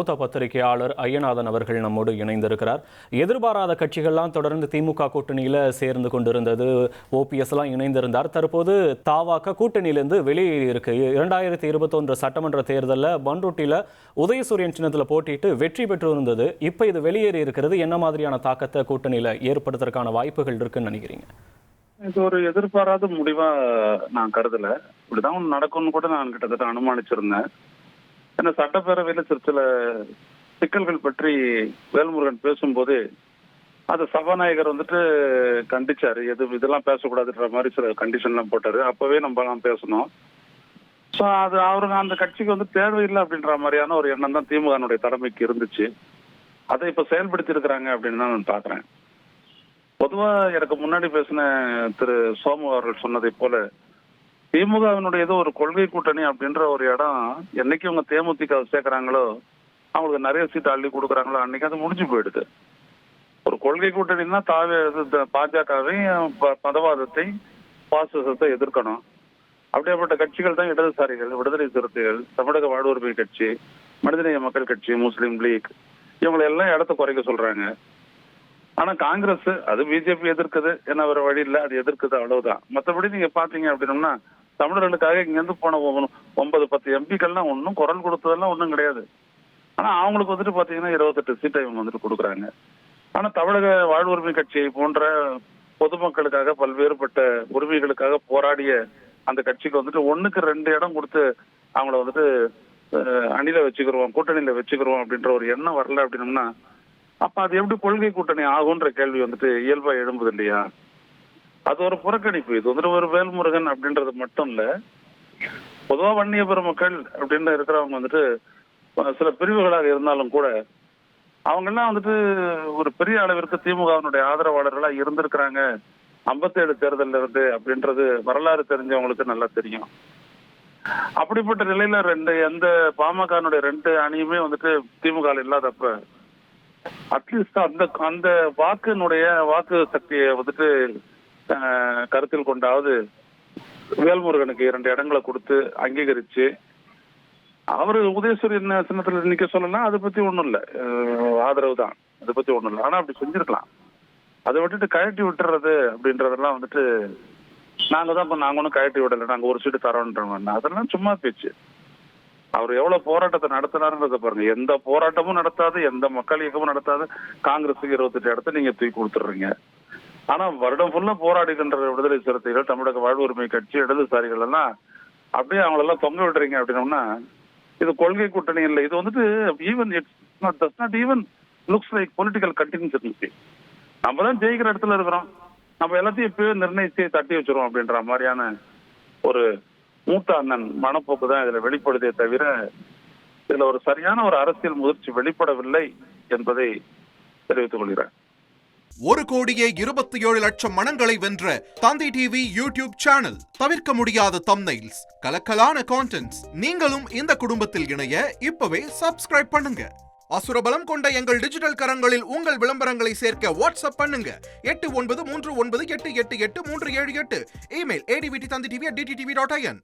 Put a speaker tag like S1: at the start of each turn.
S1: மூத்த பத்திரிகையாளர் ஐயநாதன் அவர்கள் நம்மோடு இணைந்திருக்கிறார். எதிர்பாராத கட்சிகள்லாம் தொடர்ந்து திமுக கூட்டணியில சேர்ந்து கொண்டிருந்தது. ஓபிஎஸ் எல்லாம் இணைந்திருந்தார். தற்போது தாவாக கூட்டணியிலிருந்து வெளியேறி இருக்கு. 2021 சட்டமன்ற தேர்தலில் பண்ருட்டியில உதயசூரியன் சின்னத்தில் போட்டிட்டு வெற்றி பெற்று இருந்தது. இப்ப இது வெளியேறி இருக்கிறது. என்ன மாதிரியான தாக்கத்தை கூட்டணியில ஏற்படுத்துறதுக்கான வாய்ப்புகள் இருக்குன்னு நினைக்கிறீங்க?
S2: இது ஒரு எதிர்பாராத முடிவா நான் கருதல. இப்படிதான் நடக்கும்னு கூட நான் கிட்டத்தட்ட அனுமானிச்சிருந்தேன். ஏன்னா சட்டப்பேரவையில் சில சிக்கல்கள் பற்றி வேல்முருகன் பேசும்போது அது சபாநாயகர் கண்டிச்சாரு. இதெல்லாம் பேசக்கூடாதுன்ற மாதிரி சில கண்டிஷன்லாம் போட்டாரு. அப்பவே நம்ம எல்லாம் பேசணும். ஸோ அது அவருக்கு அந்த கட்சிக்கு தேவையில்லை அப்படின்ற மாதிரியான ஒரு எண்ணம் தான் திமுகனுடைய தலைமைக்கு இருந்துச்சு. அதை இப்ப செயல்படுத்தி இருக்கிறாங்க அப்படின்னு தான் நான் பாக்குறேன். பொதுவா எனக்கு முன்னாடி பேசின திரு சோமு அவர்கள் சொன்னதை போல திமுகவினுடைய ஏதோ ஒரு கொள்கை கூட்டணி அப்படின்ற ஒரு இடம் என்னைக்கு அவங்க தேமுதிக சேர்க்கிறாங்களோ அவங்களுக்கு நிறைய சீட்டு அள்ளி கொடுக்குறாங்களோ அன்னைக்கு அது முடிஞ்சு போயிடுது. ஒரு கொள்கை கூட்டணின்னா பாஜகவை மதவாதத்தை பாசிசத்தை எதிர்க்கணும். அப்படியேப்பட்ட கட்சிகள் தான் இடதுசாரிகள், விடுதலை சிறுத்தைகள், தமிழக வாழ்வுரிமை கட்சி, மனிதநேய மக்கள் கட்சி, முஸ்லீம் லீக், இவங்களை எல்லாம் இடத்த குறைக்க சொல்றாங்க. ஆனா காங்கிரஸ் அது பிஜேபி எதிர்க்குது, என்ன வேற வழி இல்லை, அது எதிர்க்குது, அவ்வளவுதான். மற்றபடி நீங்க பாத்தீங்க அப்படின்னா தமிழர்களுக்காக இங்க இருந்து போன 9-10 எம்பிக்கள்லாம் ஒன்னும் குரல் கொடுத்ததெல்லாம் ஒன்றும் கிடையாது. ஆனா அவங்களுக்கு பாத்தீங்கன்னா 28 சீட்டை இவங்க கொடுக்குறாங்க. ஆனா தமிழக வாழ்வுரிமை கட்சியை போன்ற பொதுமக்களுக்காக பல்வேறுபட்ட உரிமைகளுக்காக போராடிய அந்த கட்சிக்கு 1க்கு 2 இடம் கொடுத்து அவங்கள அணில வச்சுக்கிறோம், கூட்டணியில வச்சுக்கிறோம் அப்படின்ற ஒரு எண்ணம் வரல அப்படின்னம்னா அப்ப அது எப்படி கொள்கை கூட்டணி ஆகுன்ற கேள்வி இயல்பா எழும்புது இல்லையா? அது ஒரு புறக்கணிப்பு. இது ஒரு வேல்முருகன் அப்படின்றது மட்டும் இல்ல, பொதுவா வன்னிய பெருமக்கள் அப்படின்னு இருக்கிறவங்க சில பிரிவுகளாக இருந்தாலும் கூட அவங்க எல்லாம் ஒரு பெரிய அளவிற்கு திமுகவினுடைய ஆதரவாளர்களா இருந்திருக்கிறாங்க 57 தேர்தல்ல இருந்து அப்படின்றது வரலாறு தெரிஞ்சவங்களுக்கு நல்லா தெரியும். அப்படிப்பட்ட நிலையில எந்த பாமகனுடைய 2 அணியுமே திமுக இல்லாதப்ப அட்லீஸ்ட் அந்த வாக்கு சக்தியை கருத்தில் கொண்டாவது வேல்முருகனுக்கு 2 இடங்களை கொடுத்து அங்கீகரிச்சு அவரு உதயசூரியன் சின்னத்துல நிக்க சொல்லலாம். அதை பத்தி ஒண்ணும் இல்ல, ஆதரவு தான், அதை பத்தி ஒண்ணும் இல்லை. ஆனா அப்படி செஞ்சிருக்கலாம். அதை விட்டுட்டு கழட்டி விட்டுறது அப்படின்றதெல்லாம் நாங்க ஒன்னும் கழட்டி விடலை, நாங்க ஒரு சீட்டு தரோன்றோம், அதெல்லாம் சும்மா பேச்சு. அவர் எவ்வளவு போராட்டத்தை நடத்தினாருன்றத பாருங்க. எந்த போராட்டமும் நடத்தாது, எந்த மக்கள் இயக்கமும் நடத்தாது காங்கிரஸுக்கு 28 இடத்த நீங்க தூக்கி கொடுத்துடுறீங்க. ஆனா வருடம் ஃபுல்லா போராடுகின்ற விடுதலை சிறுத்தைகள், தமிழக வாழ்வுரிமை கட்சி, இடதுசாரிகள் எல்லாம் அப்படியே அவங்களெல்லாம் தொங்க விடுறீங்க அப்படின்னோம்னா இது கொள்கை கூட்டணி இல்லை. இது even does not even looks like political contingency. நம்ம தான் ஜெயிக்கிற இடத்துல இருக்கிறோம், நம்ம எல்லாத்தையும் இப்பவே நிர்ணயிச்சு தட்டி வச்சிரும் அப்படின்ற மாதிரியான ஒரு மூத்த அண்ணன் மனப்போக்கு தான் இதுல வெளிப்படுதே தவிர இதுல ஒரு சரியான ஒரு அரசியல் முதிர்ச்சி வெளிப்படவில்லை என்பதை தெரிவித்துக் கொள்கிறேன்.
S3: 1,27,00,000 மனங்களை வென்ற தந்தி டிவி யூடியூப் சேனல். தவிர்க்க முடியாத தம்ப்நெயில்ஸ், கலக்கலான கான்டென்ட்ஸ். நீங்களும் இந்த குடும்பத்தில் இணைய இப்பவே சப்ஸ்கிரைப் பண்ணுங்க. அசுரபலம் கொண்ட எங்கள் டிஜிட்டல் கரங்களில் உங்கள் விளம்பரங்களை சேர்க்க வாட்ஸ்அப் பண்ணுங்க. 8939888378. Email advtthanditv@dttv.in.